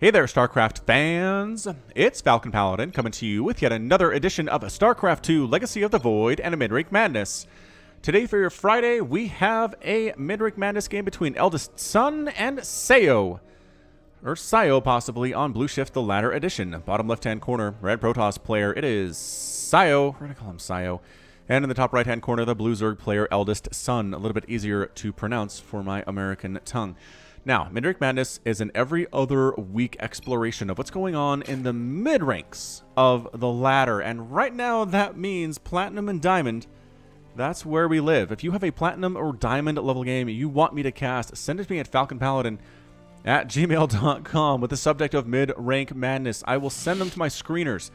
Hey there, StarCraft fans! It's Falcon Paladin coming to you with yet another edition of StarCraft 2 Legacy of the Void and a MidRank Madness. Today for your Friday, we have a MidRank Madness game between EldestSon and Sayo. Or Sayo, possibly, on Blueshift, the latter edition. Bottom left-hand corner, red Protoss player, it is Sayo. We're going to call him Sayo. And in the top right-hand corner, the blue Zerg player, EldestSon. A little bit easier to pronounce for my American tongue. Now, MidRank Madness is an every other week exploration of what's going on in the mid-ranks of the ladder. And right now, that means Platinum and Diamond. That's where we live. If you have a Platinum or Diamond level game you want me to cast, send it to me at falconpaladin@gmail.com with the subject of MidRank Madness. I will send them to my screeners.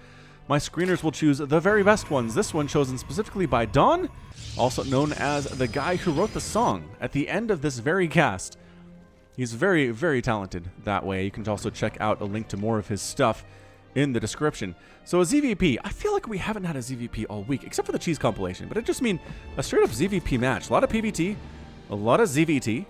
My screeners will choose the very best ones. This one chosen specifically by Don, also known as the guy who wrote the song at the end of this very cast. He's very, very talented that way. You can also check out a link to more of his stuff in the description. So a ZVP, I feel like we haven't had a ZVP all week, except for the cheese compilation, but it just means a straight up ZVP match. A lot of PVT, a lot of ZVT,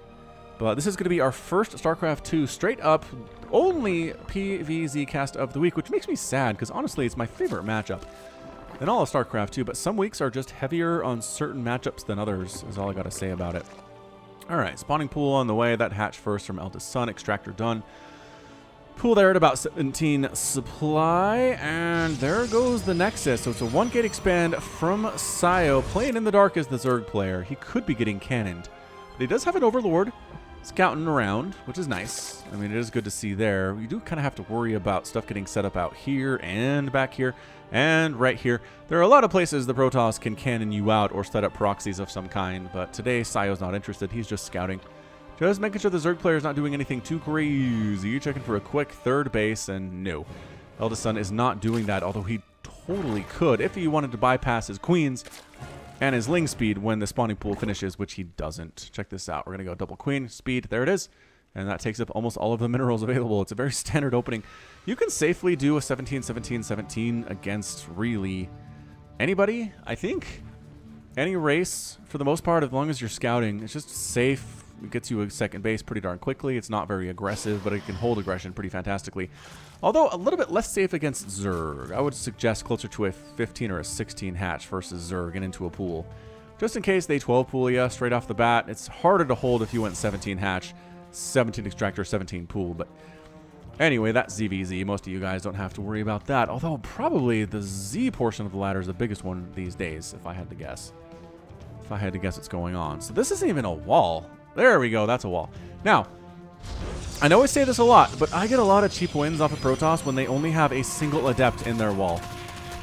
but this is going to be our first StarCraft 2 straight up only PVZ cast of the week, which makes me sad because honestly it's my favorite matchup in all of StarCraft 2, but some weeks are just heavier on certain matchups than others, is all I got to say about it. Alright, spawning pool on the way. That hatch first from EldestSon. Extractor done. Pool there at about 17 supply. And there goes the Nexus. So it's a 1-gate expand from Sayo. Playing in the dark as the Zerg player. He could be getting cannoned. But he does have an Overlord scouting around, which is nice. I mean, it is good to see there. You do kind of have to worry about stuff getting set up out here and back here and right here. There are a lot of places the Protoss can cannon you out or set up proxies of some kind, but today Sayo's not interested. He's just scouting. Just making sure the Zerg player is not doing anything too crazy. Checking for a quick third base, and no. EldestSon is not doing that, although he totally could if he wanted to bypass his queens and his ling speed when the spawning pool finishes, which he doesn't. Check this out. We're going to go double queen speed. There it is. And that takes up almost all of the minerals available. It's a very standard opening. You can safely do a 17-17-17 against really anybody, I think. Any race, for the most part, as long as you're scouting. It's just safe. It gets you a second base pretty darn quickly. It's not very aggressive, but it can hold aggression pretty fantastically. Although a little bit less safe against Zerg. I would suggest closer to a 15 or a 16 hatch versus Zerg and into a pool. Just in case they 12 pool you straight off the bat. It's harder to hold if you went 17 hatch, 17 extractor, 17 pool. But anyway, that's ZVZ. Most of you guys don't have to worry about that. Although probably the Z portion of the ladder is the biggest one these days, if I had to guess. If I had to guess what's going on. So this isn't even a wall. There we go. That's a wall. Now, I know I say this a lot, but I get a lot of cheap wins off of Protoss when they only have a single Adept in their wall.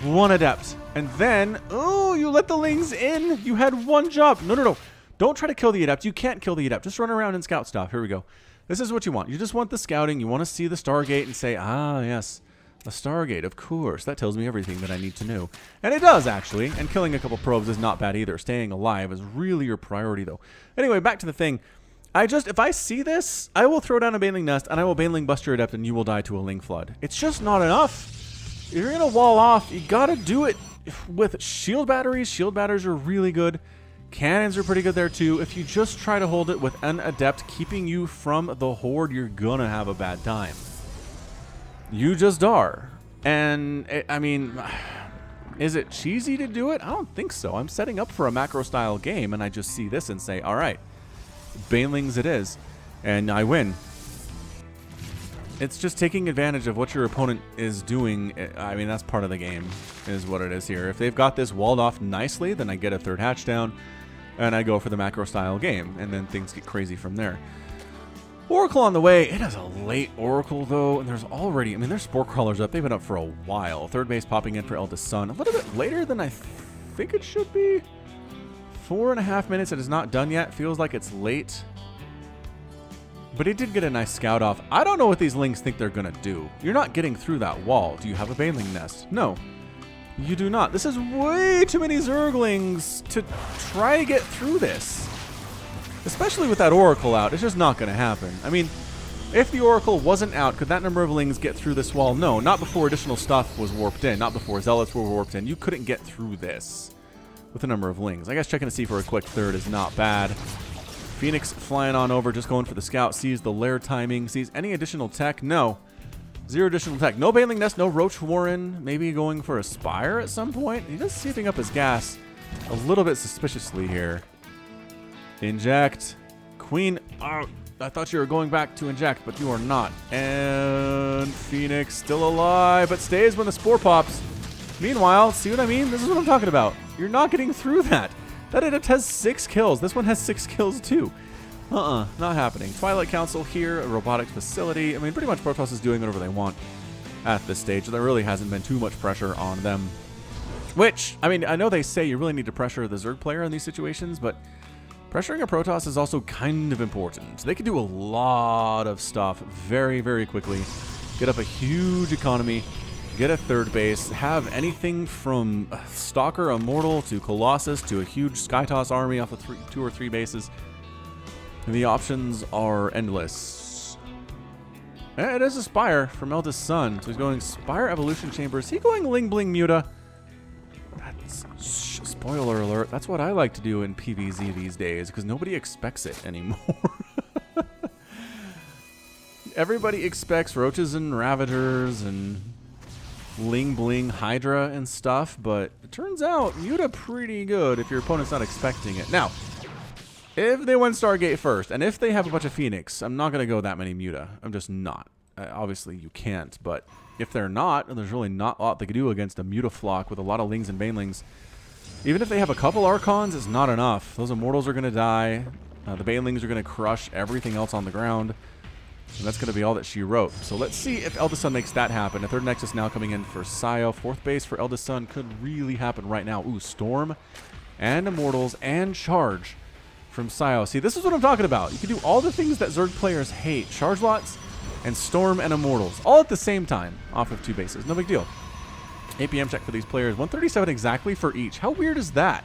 One Adept. And then, oh, you let the Lings in. You had one job. No, no, no. Don't try to kill the Adept. You can't kill the Adept. Just run around and scout stuff. Here we go. This is what you want. You just want the scouting. You want to see the Stargate and say, ah, yes, a Stargate, of course. That tells me everything that I need to know. And it does, actually. And killing a couple probes is not bad either. Staying alive is really your priority, though. Anyway, back to the thing. If I see this, I will throw down a Baneling Nest, and I will Baneling bust your Adept, and you will die to a Ling Flood. It's just not enough. If you're going to wall off, you got to do it with shield batteries. Shield batteries are really good. Cannons are pretty good there, too. If you just try to hold it with an Adept keeping you from the Horde, you're going to have a bad time. You just are. And, I mean, is it cheesy to do it? I don't think so. I'm setting up for a macro-style game, and I just see this and say, all right. Banelings it is, and I win. It's just taking advantage of what your opponent is doing. I mean, that's part of the game, is what it is here. If they've got this walled off nicely, then I get a third hatch down, and I go for the macro style game, and then things get crazy from there. Oracle on the way. It is a late Oracle, though, and there's already, I mean, there's Spore Crawlers up. They've been up for a while. Third base popping in for EldestSon. A little bit later than I think it should be. 4.5 minutes. It is not done yet. Feels like it's late. But he did get a nice scout off. I don't know what these Lings think they're going to do. You're not getting through that wall. Do you have a Baneling Nest? No. You do not. This is way too many Zerglings to try to get through this. Especially with that Oracle out. It's just not going to happen. I mean, if the Oracle wasn't out, could that number of Lings get through this wall? No. Not before additional stuff was warped in. Not before Zealots were warped in. You couldn't get through this with a number of Lings. I guess checking to see for a quick third is not bad. Phoenix flying on over, just going for the scout, sees the lair timing, sees any additional tech. No. 0 additional tech. No Baneling Nest, no Roach Warren. Maybe going for a Spire at some point. He does saving up his gas a little bit suspiciously here. Inject. Queen. Oh, I thought you were going back to inject, but you are not. And Phoenix still alive, but stays when the Spore pops. Meanwhile, see what I mean? This is what I'm talking about. You're not getting through that. That Adept has 6 kills. This one has 6 kills too. Not happening. Twilight Council here, a robotics facility. I mean, pretty much Protoss is doing whatever they want at this stage. There really hasn't been too much pressure on them. Which, I mean, I know they say you really need to pressure the Zerg player in these situations, but pressuring a Protoss is also kind of important. They can do a lot of stuff very, very quickly. Get up a huge economy, get a third base, have anything from Stalker Immortal to Colossus to a huge Skytoss army off of 2 or 3 bases. The options are endless. It is a Spire from EldestSon. So he's going Spire Evolution Chamber. Is he going Ling Bling Muta? That's, spoiler alert, that's what I like to do in PvZ these days, because nobody expects it anymore. Everybody expects Roaches and Ravagers and Ling Bling Hydra and stuff, but it turns out Muta pretty good if your opponent's not expecting it. Now, if they win Stargate first, and if they have a bunch of Phoenix, I'm not going to go that many Muta. I'm just not. Obviously, you can't, but if they're not, and there's really not a lot they can do against a Mutaflock with a lot of Lings and Banelings, even if they have a couple Archons, it's not enough. Those Immortals are going to die. The Banelings are going to crush everything else on the ground. And that's going to be all that she wrote. So let's see if EldestSon makes that happen. A third Nexus now coming in for Sayo. 4th base for EldestSon could really happen right now. Ooh, Storm and Immortals and Charge from Sayo. See, this is what I'm talking about. You can do all the things that Zerg players hate. Charge lots and Storm and Immortals. All at the same time off of 2 bases. No big deal. APM check for these players. 137 exactly for each. How weird is that?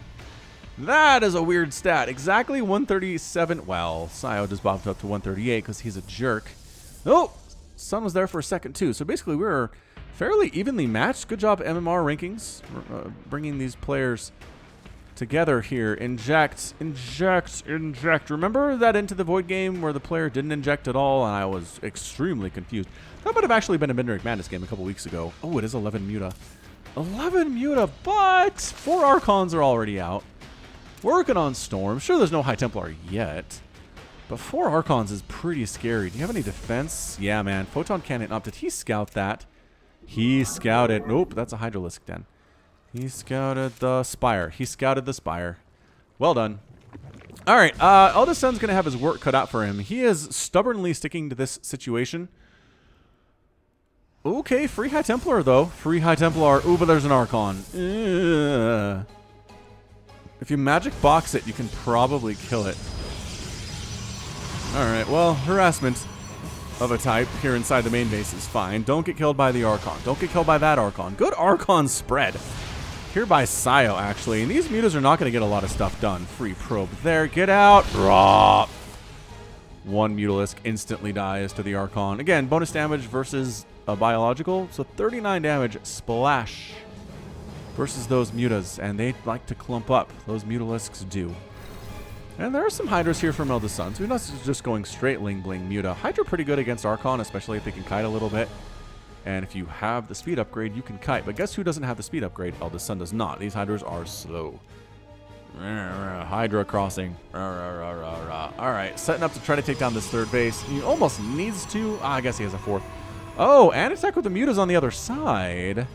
That is a weird stat. Exactly 137. Well, Sayo just bumped up to 138 because he's a jerk. Oh, Sun was there for a second too. So basically we were fairly evenly matched. Good job MMR rankings. Bringing these players together here. Inject, inject, inject. Remember that Into the Void game where the player didn't inject at all and I was extremely confused? That might have actually been a MidRank Madness game a couple weeks ago. Oh, it is 11 Muta. 11 Muta, but 4 Archons are already out. Working on Storm. Sure, there's no High Templar yet, but 4 Archons is pretty scary. Do you have any defense? Yeah, man. Photon Cannon up. Did he scout that? He scouted. Nope, that's a Hydralisk den. He scouted the Spire. He scouted the Spire. Well done. All right, EldestSon's going to have his work cut out for him. He is stubbornly sticking to this situation. Okay, free High Templar, though. Free High Templar. Ooh, but there's an Archon. Ugh. If you magic box it, you can probably kill it. All right, well, harassment of a type here inside the main base is fine. Don't get killed by the Archon. Don't get killed by that Archon. Good Archon spread. Here by Sayo, actually. And these Mutas are not going to get a lot of stuff done. Free probe there. Get out. Raw. 1 Mutalisk instantly dies to the Archon. Again, bonus damage versus a biological. So 39 damage splash versus those Mutas. And they like to clump up. Those Mutalisks do. And there are some Hydras here from EldestSon. So we're not just going straight Ling Bling Muta. Hydra pretty good against Archon, especially if they can kite a little bit. And if you have the speed upgrade, you can kite. But guess who doesn't have the speed upgrade? EldestSon does not. These Hydras are slow. Hydra crossing. Alright, setting up to try to take down this third base. He almost needs to. I guess he has a 4th. Oh, and attack with the Mutas on the other side.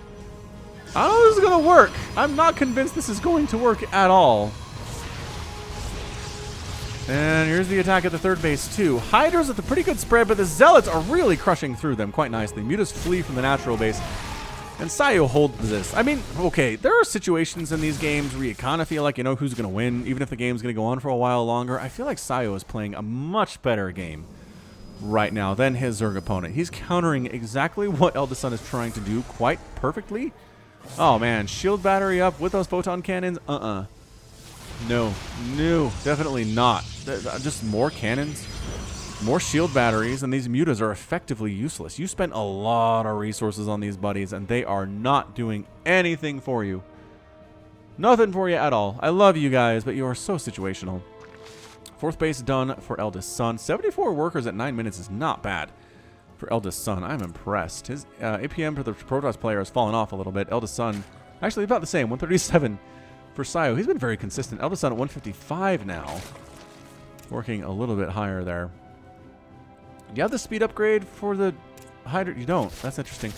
I don't know if this is going to work. I'm not convinced this is going to work at all. And here's the attack at the third base, too. Hydras with a pretty good spread, but the Zealots are really crushing through them quite nicely. Mutas flee from the natural base, and Sayo holds this. I mean, okay, there are situations in these games where you kind of feel like you know who's going to win, even if the game's going to go on for a while longer. I feel like Sayo is playing a much better game right now than his Zerg opponent. He's countering exactly what EldestSon is trying to do quite perfectly. Oh, man, shield battery up with those photon cannons? No, definitely not. Just more cannons, more shield batteries, and these Mutas are effectively useless. You spent a lot of resources on these buddies, and they are not doing anything for you. Nothing for you at all. I love you guys, but you are so situational. 4th base done for EldestSon. 74 workers at 9 minutes is not bad for EldestSon. I'm impressed. His APM for the Protoss player has fallen off a little bit. EldestSon, actually about the same, 137 for Sayo. He's been very consistent. EldestSon at 155 now. Working a little bit higher there. Do you have the speed upgrade for the Hydra? You don't. That's interesting.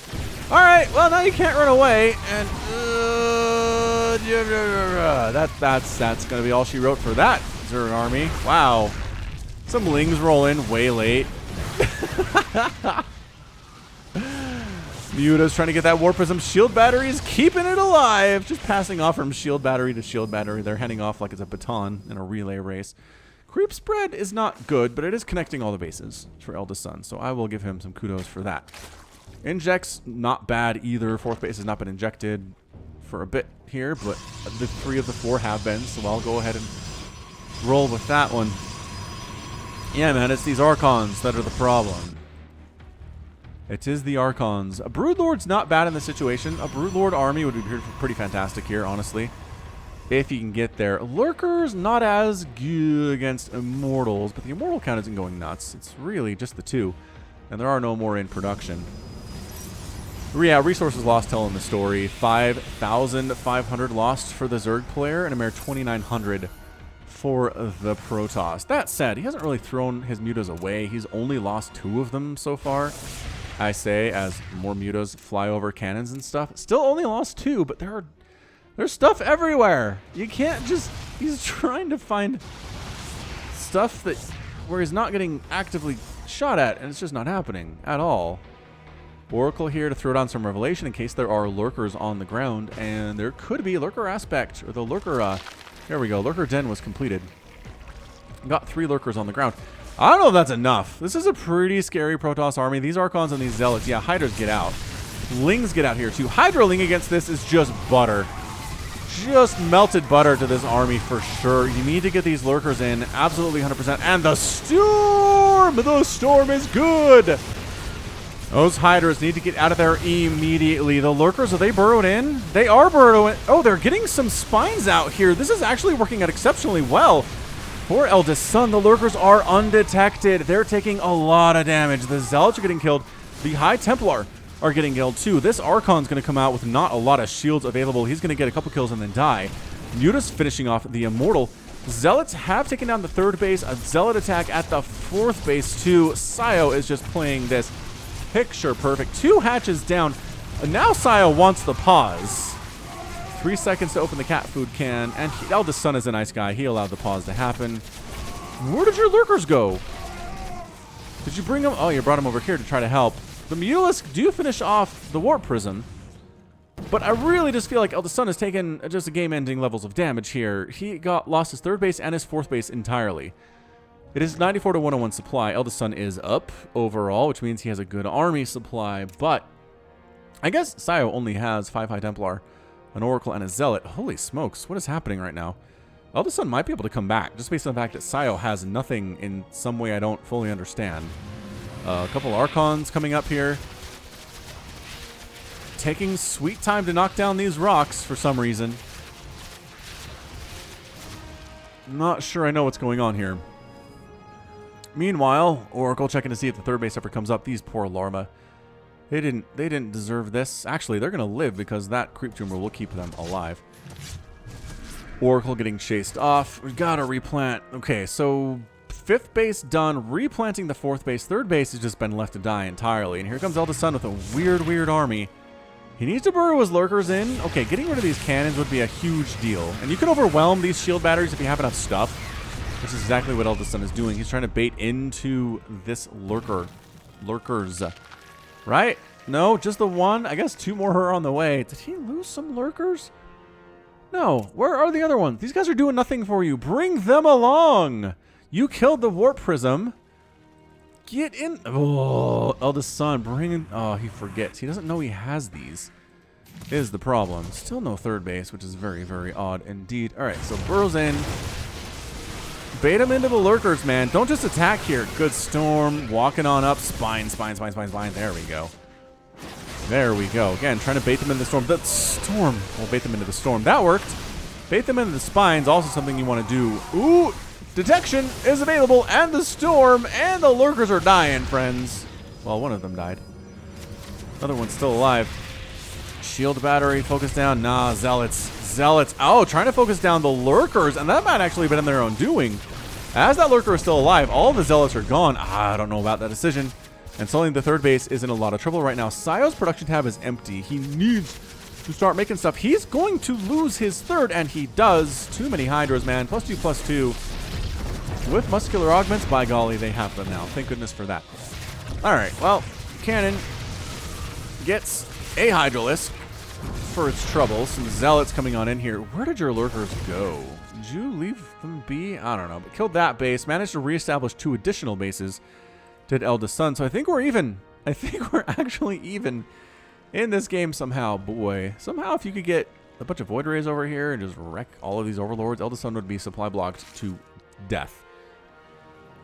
All right. Well, now you can't run away. And that's going to be all she wrote for that Zerg army. Wow. Some Lings roll in way late. Muta's trying to get that Warp Prism. Shield Battery's keeping it alive. Just passing off from Shield Battery to Shield Battery. They're heading off like it's a baton in a relay race. Creep spread is not good, but it is connecting all the bases for EldestSon, so I will give him some kudos for that. Injects, not bad either. Fourth base has not been injected for a bit here, but the 3 of the 4 have been, so I'll go ahead and roll with that one. Yeah, man, it's these Archons that are the problem. It is the Archons. A Broodlord's not bad in this situation. A Broodlord army would be pretty fantastic here, honestly, if you can get there. Lurkers, not as good against Immortals, but the Immortal count isn't going nuts. It's really just the 2, and there are no more in production. Yeah, resources lost telling the story. 5,500 lost for the Zerg player, and a mere 2,900 for the Protoss. That said, he hasn't really thrown his Mutas away. He's only lost 2 of them so far, I say, as more Mutas fly over cannons and stuff. Still only lost 2, but there's stuff everywhere. You can't just... He's trying to find stuff where he's not getting actively shot at, and it's just not happening at all. Oracle here to throw down some Revelation in case there are Lurkers on the ground, and there could be Lurker Aspect, or the Lurker... there we go. Lurker Den was completed. Got 3 Lurkers on the ground. I don't know if that's enough. This is a pretty scary Protoss army. These Archons and these Zealots, yeah, Hydras get out. Lings get out here too. Hydra Ling against this is just butter. Just melted butter to this army for sure. You need to get these Lurkers in, absolutely 100%. And the Storm! The Storm is good! Those Hydras need to get out of there immediately. The Lurkers, are they burrowed in? They are burrowed in. Oh, they're getting some spines out here. This is actually working out exceptionally well for EldestSon. The Lurkers are undetected. They're taking a lot of damage. The Zealots are getting killed. The High Templar are getting killed too. This Archon's going to come out with not a lot of shields available. He's going to get a couple kills and then die. Muta's finishing off the Immortal. Zealots have taken down the 3rd base. A Zealot attack at the 4th base too. Sayo is just playing this picture perfect. 2 hatches down. Now Sayo wants the pause. 3 seconds to open the cat food can. And EldestSon is a nice guy. He allowed the pause to happen. Where did your Lurkers go? Did you bring them? Oh, you brought them over here to try to help. The Mutalisks do finish off the Warp Prism, but I really just feel like EldestSon has taken just a game-ending levels of damage here. He lost his 3rd base and his 4th base entirely. It is 94 to 101 supply. EldestSon is up overall, which means he has a good army supply, but I guess Sayo only has 5 High Templar, an Oracle, and a Zealot. Holy smokes, what is happening right now? EldestSon might be able to come back, just based on the fact that Sayo has nothing in some way I don't fully understand. A couple Archons coming up here. Taking sweet time to knock down these rocks for some reason. Not sure I know what's going on here. Meanwhile, Oracle checking to see if the 3rd base ever comes up. These poor Larva. They didn't deserve this. Actually, they're going to live because that Creep Tumor will keep them alive. Oracle getting chased off. We got to replant. Okay, so 5th base done. Replanting the 4th base. 3rd base has just been left to die entirely. And here comes EldestSon with a weird army. He needs to burrow his Lurkers in. Okay, getting rid of these cannons would be a huge deal. And you can overwhelm these shield batteries if you have enough stuff. Which is exactly what EldestSon is doing. He's trying to bait into this Lurkers. Right? No, just the 1. I guess 2 more are on the way. Did he lose some Lurkers? No. Where are the other ones? These guys are doing nothing for you. Bring them along. You killed the Warp Prism. Get in. Oh, EldestSon, bring in. Oh, he forgets. He doesn't know he has these. Is the problem. Still no 3rd base, which is very odd indeed. All right, so burrows in. Bait him into the Lurkers, man. Don't just attack here. Good Storm. Walking on up. Spine. There we go. There we go. Again, trying to bait them into the Storm. The Storm. We'll bait them into the Storm. That worked. Bait them into the Spines. Also something you want to do. Ooh. Detection is available. And the Storm. And the Lurkers are dying, friends. Well, one of them died. Another one's still alive. Shield battery, focus down. Nah, Zealots. Zealots. Oh, trying to focus down the Lurkers, and that might actually have been their own doing. As that Lurker is still alive, all the Zealots are gone. I don't know about that decision. And suddenly the third base is in a lot of trouble right now. Sayo's production tab is empty. He needs to start making stuff. He's going to lose his third, and he does. Too many Hydras, man. +2/+2. With muscular augments, by golly, they have them now. Thank goodness for that. All right, well, Cannon gets a Hydralisk for its trouble. Some Zealots coming on in here. Where did your Lurkers go? Did you leave them be? I don't know. But killed that base. Managed to reestablish 2 additional bases. Did EldestSon. So I think we're even. I think we're actually even in this game somehow. Boy. Somehow if you could get a bunch of Void Rays over here and just wreck all of these Overlords, EldestSon would be supply blocked to death.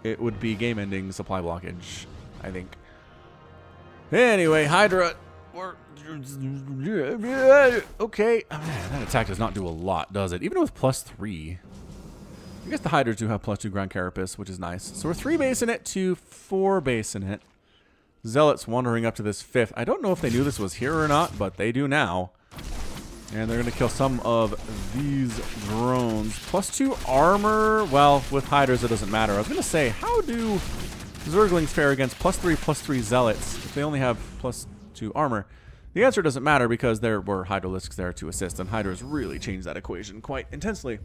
It would be game-ending supply blockage, I think. Anyway, Hydra. Okay. Oh, man, that attack does not do a lot, does it? Even with +3. I guess the Hydras do have +2 ground carapace, which is nice. So we're 3 basing it to 4 basing it. Zealots wandering up to this 5th. I don't know if they knew this was here or not, but they do now. And they're going to kill some of these drones. +2 armor. Well, with Hydras, it doesn't matter. I was going to say, how do Zerglings fare against +3/+3 Zealots if they only have +2 armor? The answer doesn't matter because there were Hydralisks there to assist, and Hydras really changed that equation quite intensely.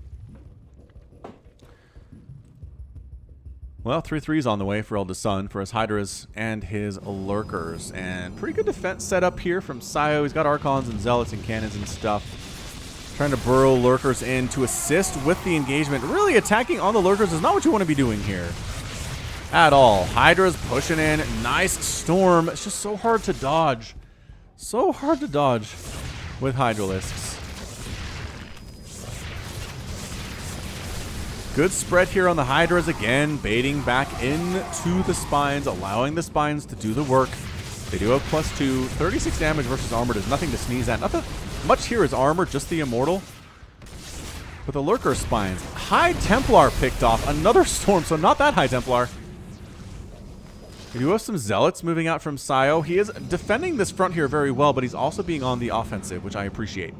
Well, 3/3's on the way for EldestSon for his Hydras and his Lurkers. And pretty good defense set up here from Sayo. He's got Archons and Zealots and Cannons and stuff. Trying to burrow Lurkers in to assist with the engagement. Really attacking on the Lurkers is not what you want to be doing here at all. Hydra's pushing in. Nice Storm. It's just so hard to dodge. So hard to dodge with Hydralisks. Good spread here on the Hydras again, baiting back into the Spines, allowing the Spines to do the work. They do have +2. 36 damage versus armor is nothing to sneeze at. Nothing much here is armor, just the Immortal. But the Lurker Spines. High Templar picked off. Another Storm, so not that High Templar. We do have some Zealots moving out from Sayo. He is defending this front here very well, but he's also being on the offensive, which I appreciate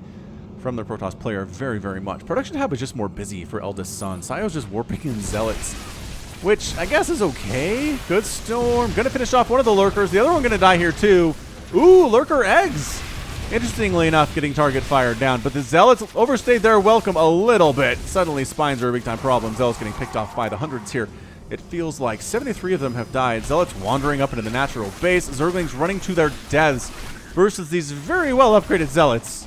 from the Protoss player very, very much. Production tab is just more busy for EldestSon. Sayo's just warping in Zealots, which I guess is okay. Good Storm. Gonna finish off one of the Lurkers. The other one gonna die here too. Ooh, Lurker eggs. Interestingly enough, getting target fired down, but the Zealots overstayed their welcome a little bit. Suddenly, Spines are a big-time problem. Zealots getting picked off by the hundreds here. It feels like 73 of them have died. Zealots wandering up into the natural base. Zerglings running to their deaths versus these very well-upgraded Zealots,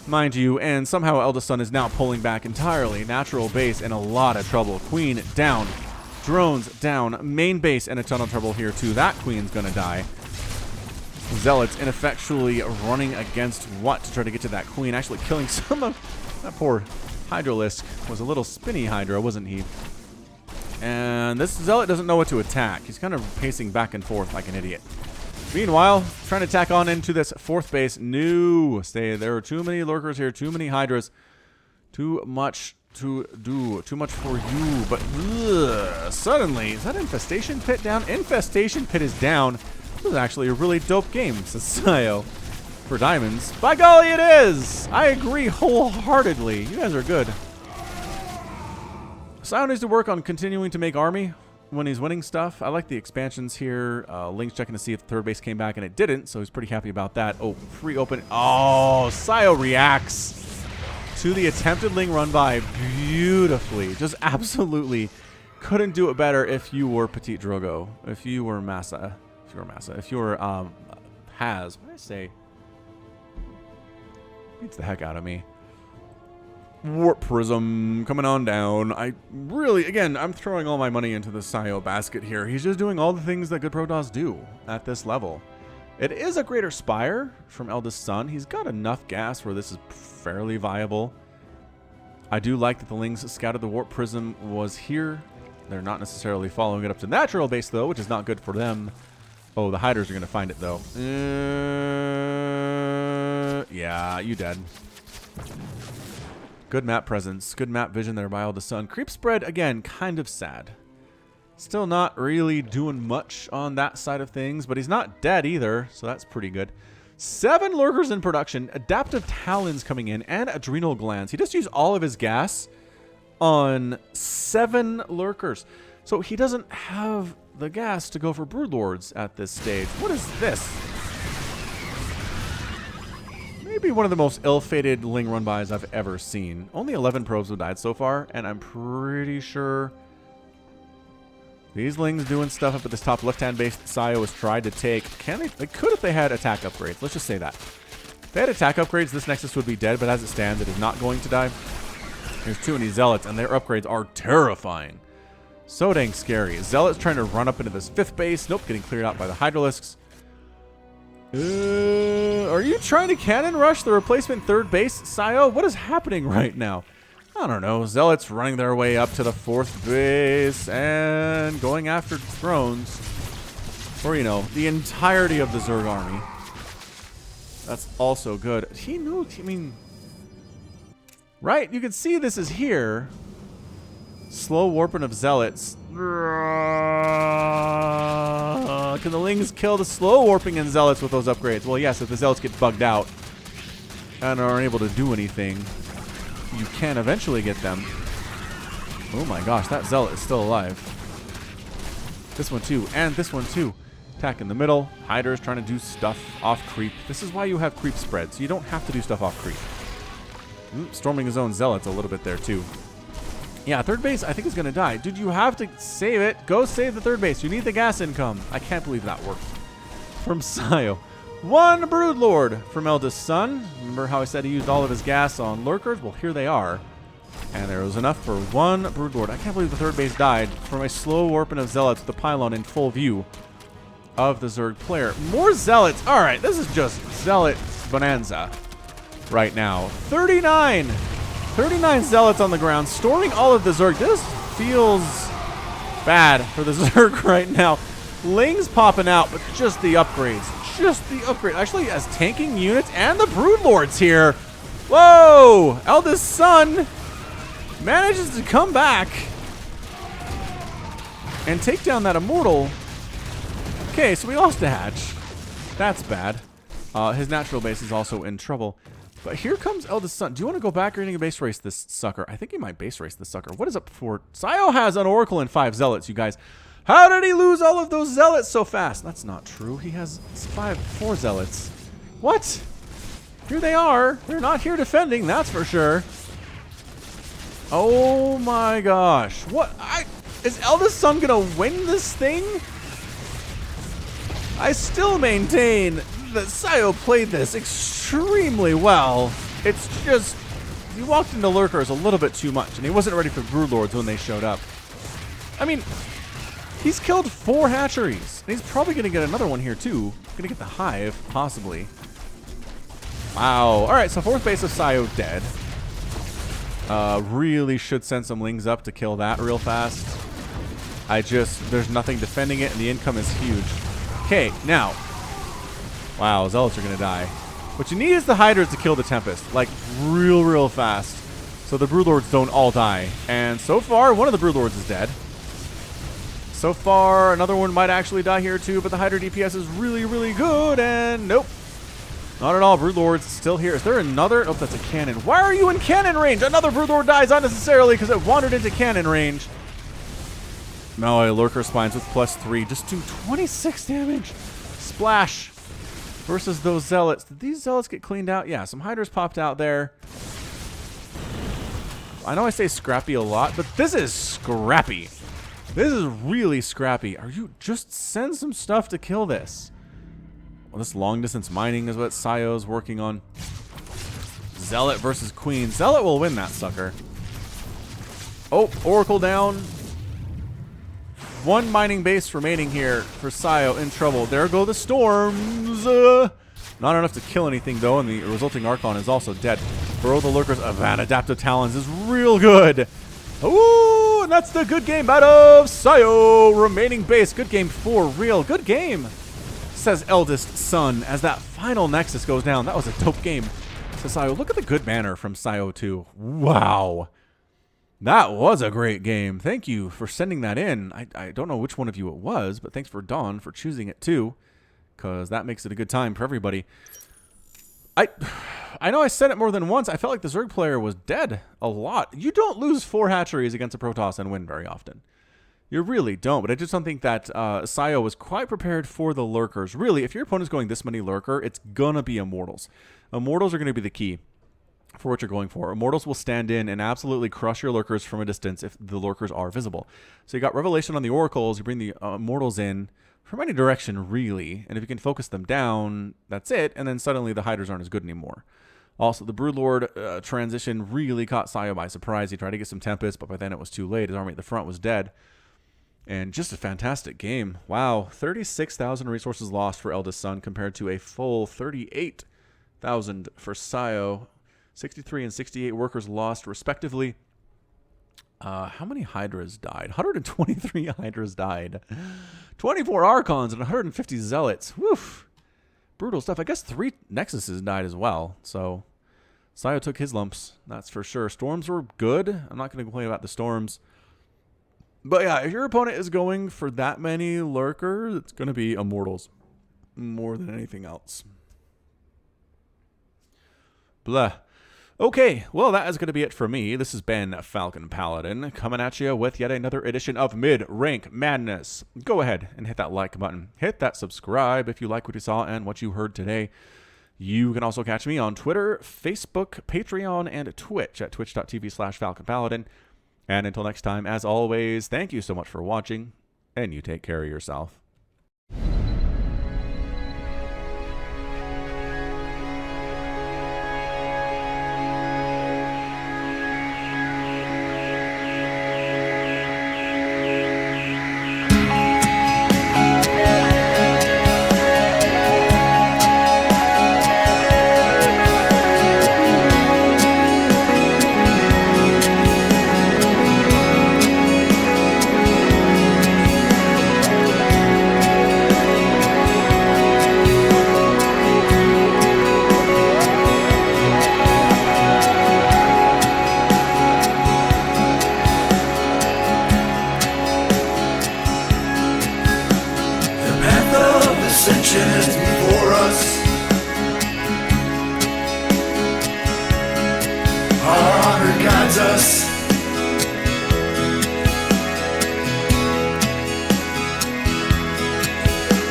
mind you, and somehow EldestSon is now pulling back entirely. Natural base in a lot of trouble. Queen down. Drones down. Main base in a ton of trouble here, too. That Queen's gonna die. Zealots ineffectually running against what to try to get to that Queen, actually killing some of that poor Hydralisk. Was a little spinny Hydra, wasn't he? And this Zealot doesn't know what to attack. He's kind of pacing back and forth like an idiot. Meanwhile, trying to tack on into this 4th base. No, stay. There are too many Lurkers here, too many Hydras. Too much to do. Too much for you. But suddenly, is that Infestation Pit down? Infestation Pit is down. This is actually a really dope game, says Sayo. For diamonds. By golly, it is! I agree wholeheartedly. You guys are good. Sayo needs to work on continuing to make army when he's winning stuff. I like the expansions here. Link's checking to see if the 3rd base came back, and it didn't, so he's pretty happy about that. Oh, free open. Oh, Sayo reacts to the attempted Ling run by beautifully. Just absolutely couldn't do it better if you were Petit Drogo. If you were Massa. If you were Haz. What did I say? Beats the heck out of me. Warp Prism coming on down. I really, again, I'm throwing all my money into the Sayo basket here. He's just doing all the things that good Protoss do at this level. It is a Greater Spire from EldestSon. He's got enough gas where this is fairly viable. I do like that the Lings scouted the Warp Prism was here. They're not necessarily following it up to natural base, though, which is not good for them. Oh, the Hydras are going to find it, though. Yeah, you dead. Good map presence. Good map vision there by EldestSon. Creep spread, again, kind of sad. Still not really doing much on that side of things, but he's not dead either, so that's pretty good. 7 lurkers in production, adaptive talons coming in, and adrenal glands. He just used all of his gas on 7 lurkers. So he doesn't have the gas to go for broodlords at this stage. What is this? Maybe one of the most ill-fated Ling run-bys I've ever seen. Only 11 probes have died so far, and I'm pretty sure these Lings doing stuff up at this top left-hand base that Sayo has tried to take. They could if they had attack upgrades. Let's just say that. If they had attack upgrades, this Nexus would be dead, but as it stands, it is not going to die. There's too many Zealots, and their upgrades are terrifying. So dang scary. Zealot's trying to run up into this 5th base. Nope, getting cleared out by the Hydralisks. Are you trying to cannon rush the replacement 3rd base, Sayo? What is happening right now? I don't know. Zealots running their way up to the 4th base and going after drones. Or, you know, the entirety of the Zerg army. That's also good. He knew, I mean... Right? You can see this is here. Slow warping of Zealots. Can the Lings kill the slow warping in Zealots with those upgrades? Well, yes, if the Zealots get bugged out and aren't able to do anything, you can eventually get them. Oh my gosh, that Zealot is still alive. This one too, and this one too. Attack in the middle. Hyder is trying to do stuff off creep. This is why you have creep spread, so you don't have to do stuff off creep. Storming his own Zealots a little bit there too. Yeah, 3rd base I think is going to die. Dude, you have to save it. Go save the 3rd base. You need the gas income. I can't believe that worked. From Sayo. 1 Broodlord from EldestSon. Remember how I said he used all of his gas on lurkers? Well, here they are. And there was enough for 1 Broodlord. I can't believe the 3rd base died from a slow warping of Zealots with the pylon in full view of the Zerg player. More Zealots. All right, this is just Zealot bonanza right now. 39 Zealots on the ground, storing all of the Zerg. This feels bad for the Zerg right now. Lings popping out, but just the upgrades. Just the upgrade. Actually, as tanking units and the Broodlords here. Whoa! EldestSon manages to come back and take down that Immortal. Okay, so we lost a hatch. That's bad. His natural base is also in trouble. But here comes EldestSon. Do you want to go back or are you going to base race this sucker? I think he might base race this sucker. What is up for? Sayo has an Oracle and 5 Zealots, you guys. How did he lose all of those Zealots so fast? That's not true. He has 4 Zealots. What? Here they are. They're not here defending, that's for sure. Oh my gosh. What? Is EldestSon going to win this thing? I still maintain that Sayo played this extremely well. It's just, he walked into lurkers a little bit too much, and he wasn't ready for Broodlords when they showed up. I mean, he's killed 4 hatcheries, and he's probably going to get another one here too. Going to get the hive, possibly. Wow. All right, so 4th base of Sayo dead. Really should send some Lings up to kill that real fast. There's nothing defending it, and the income is huge. Okay, now. Wow, Zealots are going to die. What you need is the Hydras to kill the Tempest, like real fast, so the Broodlords don't all die. And so far, one of the Broodlords is dead. So far, another one might actually die here too, but the Hydra DPS is really good, and nope. Not at all. Broodlord's still here. Is there another? Oh, that's a cannon. Why are you in cannon range? Another Broodlord dies unnecessarily because it wandered into cannon range. No, a Lurker Spines with +3. Just do 26 damage. Splash. Versus those Zealots. Did these Zealots get cleaned out? Yeah, some Hydras popped out there. I know I say scrappy a lot, but this is scrappy. This is really scrappy. Are you just send some stuff to kill this? Well, this long distance mining is what Sayo's working on. Zealot versus Queen. Zealot will win that sucker. Oh, Oracle down. 1 mining base remaining here for Sayo in trouble. There go the storms. Not enough to kill anything though, and the resulting Archon is also dead. Burrow the Lurkers. Van Adaptive Talons is real good. Ooh, and that's the good game out of Sayo. Remaining base. Good game for real. Good game, says EldestSon, as that final Nexus goes down. That was a dope game. Says Sayo. Look at the good banner from Sayo too. Wow. That was a great game. Thank you for sending that in. I don't know which one of you it was, but thanks for Dawn for choosing it too, because that makes it a good time for everybody. I know I said it more than once. I felt like the Zerg player was dead a lot. You don't lose 4 hatcheries against a Protoss and win very often. You really don't, but I just don't think that Sayo was quite prepared for the lurkers. Really, if your opponent's going this many lurker, it's going to be Immortals. Immortals are going to be the key for what you're going for. Immortals will stand in and absolutely crush your lurkers from a distance if the lurkers are visible. So you got Revelation on the Oracles, you bring the Immortals in from any direction, really, and if you can focus them down, that's it, and then suddenly the Hydras aren't as good anymore. Also, the Broodlord transition really caught Sayo by surprise. He tried to get some Tempest, but by then it was too late. His army at the front was dead. And just a fantastic game. Wow, 36,000 resources lost for EldestSon compared to a full 38,000 for Sayo. 63 and 68 workers lost, respectively. How many Hydras died? 123 Hydras died. 24 Archons and 150 Zealots. Woof. Brutal stuff. I guess 3 Nexuses died as well. So Sayo took his lumps, that's for sure. Storms were good. I'm not going to complain about the Storms. But yeah, if your opponent is going for that many lurkers, it's going to be Immortals more than anything else. Blah. Okay, well, that is going to be it for me. This has been Falcon Paladin coming at you with yet another edition of Mid-Rank Madness. Go ahead and hit that like button. Hit that subscribe if you like what you saw and what you heard today. You can also catch me on Twitter, Facebook, Patreon, and Twitch at twitch.tv/FalconPaladin. And until next time, as always, thank you so much for watching, and you take care of yourself. Before us, our honor guides us.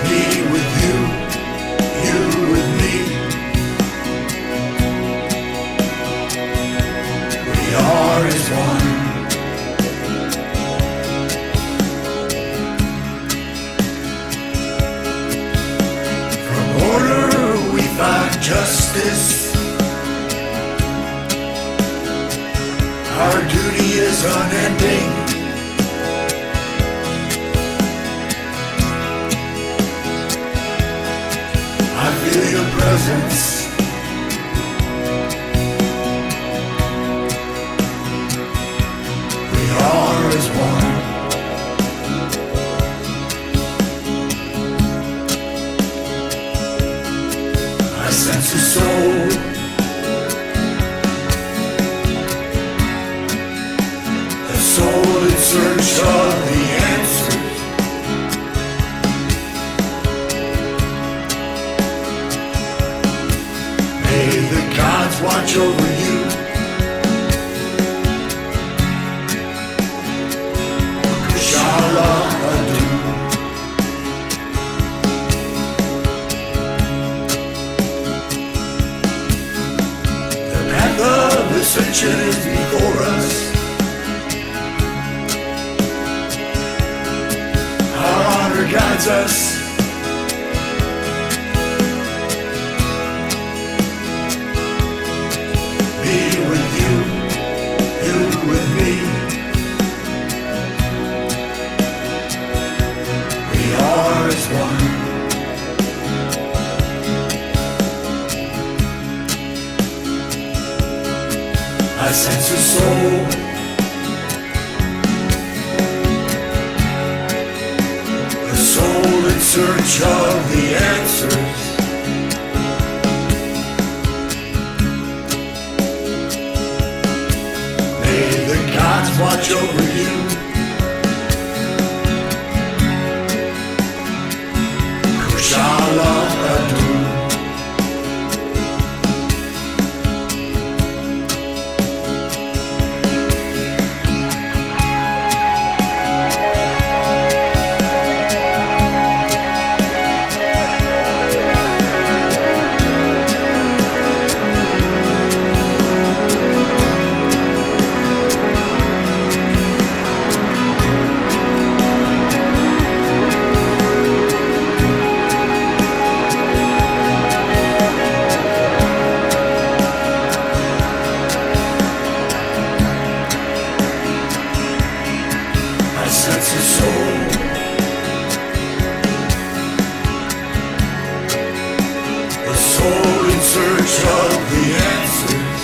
Me with you, you with me. We are as one. Justice, our duty is unending. I feel your presence. We are as one. I sense a soul, a soul in search of the answers. May the gods watch over you. Inshallah, adu. The ascension is before us. Our honor guides us. Me with you, you with me. We are as one. I sense a soul, a soul in search of the answers. May the gods gods watch over you. Kushala Adu. Sense a soul, a soul in search of the answers.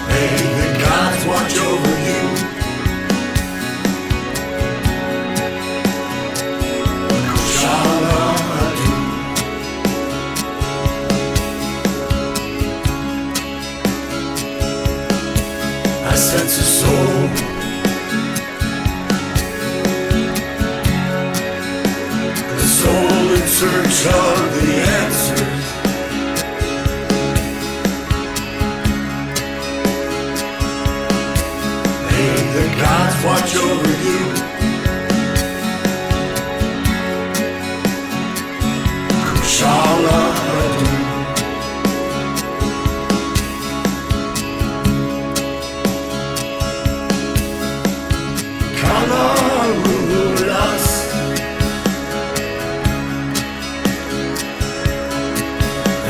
May the gods watch over you. Kushala Adu. I sense a soul, a soul in search of the answers. May the gods watch over you. Kushala Adu. Kalarulas,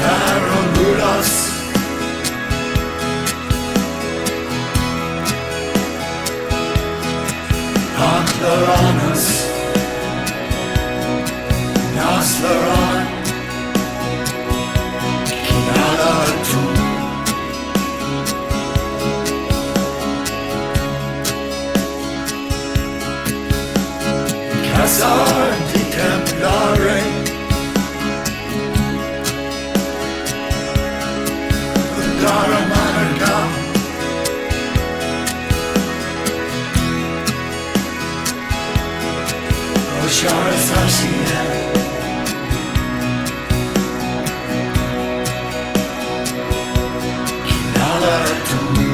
Paramulas, Aklaranas, Naslaran, Kinalatu. Casar di Templare, Daramanaka, Oshara Sashina, Kinala Tum.